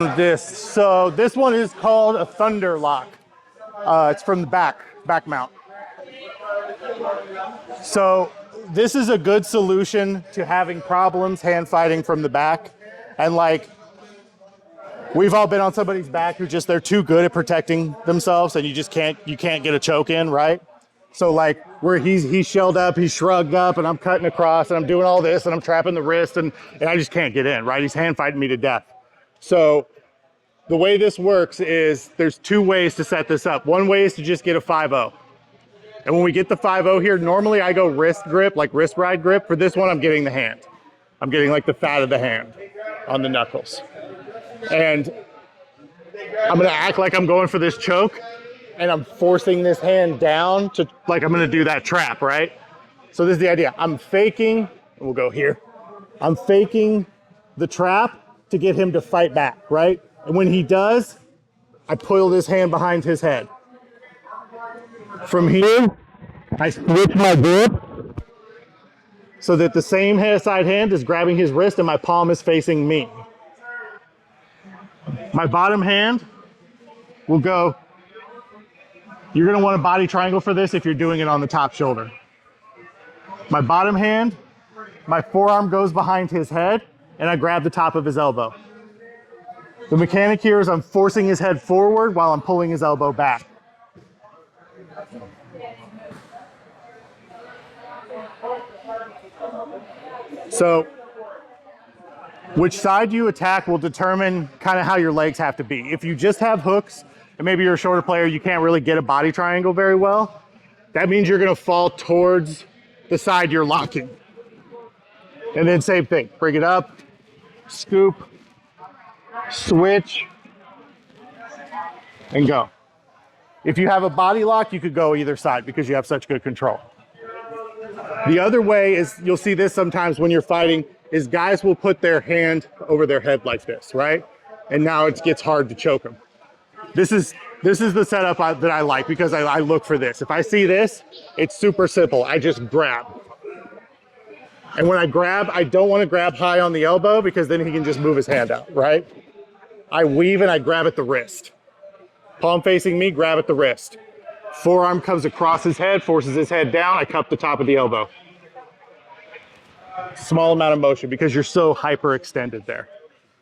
This. So this one is called a Thunder Lock. It's from the back mount. So this is a good solution to having problems hand fighting from the back. And like, we've all been on somebody's back who just, they're too good at protecting themselves and you can't get a choke in, right? So like where he's shelled up, he's shrugged up and I'm cutting across and I'm doing all this and I'm trapping the wrist and I just can't get in, right? He's hand fighting me to death. So the way this works is there's two ways to set this up. One way is to just get a 5-0. And when we get the 5-0 here, normally I go wrist grip, like wrist ride grip. For this one, I'm getting the hand. I'm getting like the fat of the hand on the knuckles. And I'm gonna act like I'm going for this choke and I'm forcing this hand down to, like I'm gonna do that trap, right? So this is the idea. I'm faking, we'll go here. I'm faking the trap to get him to fight back, right? And when he does, I pull this hand behind his head. From here, I switch my grip so that the same side hand is grabbing his wrist and my palm is facing me. My bottom hand will go, you're gonna want a body triangle for this if you're doing it on the top shoulder. My bottom hand, my forearm goes behind his head and I grab the top of his elbow. The mechanic here is I'm forcing his head forward while I'm pulling his elbow back. So, which side you attack will determine kind of how your legs have to be. If you just have hooks, and maybe you're a shorter player, you can't really get a body triangle very well, that means you're gonna fall towards the side you're locking. And then same thing, bring it up, scoop, switch, and go. If you have a body lock, you could go either side because you have such good control. The other way is, you'll see this sometimes when you're fighting, is guys will put their hand over their head like this, right? And now it gets hard to choke them. This is the setup that I like because I look for this. If I see this, it's super simple. I just grab. And when I grab, I don't want to grab high on the elbow because then he can just move his hand out, right? I weave and I grab at the wrist. Palm facing me, grab at the wrist. Forearm comes across his head, forces his head down, I cup the top of the elbow. Small amount of motion because you're so hyperextended there.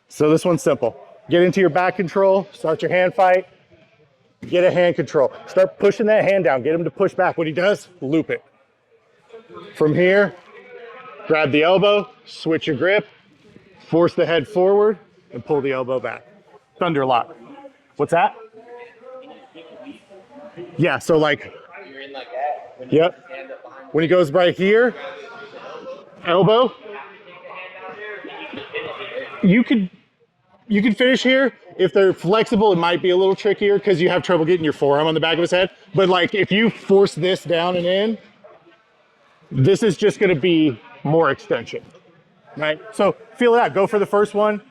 So this one's simple. Get into your back control, start your hand fight, get a hand control. Start pushing that hand down, get him to push back. When he does, loop it. From here, grab the elbow, switch your grip, force the head forward, and pull the elbow back. Thunder lock. What's that? Yeah, so like, You're in like that. Yep. When he goes right here, elbow. You can finish here. If they're flexible, it might be a little trickier because you have trouble getting your forearm on the back of his head. But like if you force this down and in, this is just gonna be more extension, right? So feel it out, go for the first one.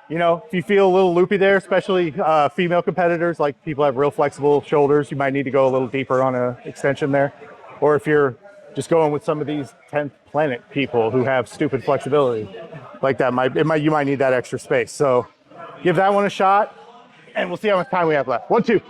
You know, if you feel a little loopy there, especially female competitors, like people have real flexible shoulders, you might need to go a little deeper on an extension there. Or if you're just going with some of these 10th planet people who have stupid flexibility, like that, you might need that extra space. So give that one a shot and we'll see how much time we have left. 1, 2.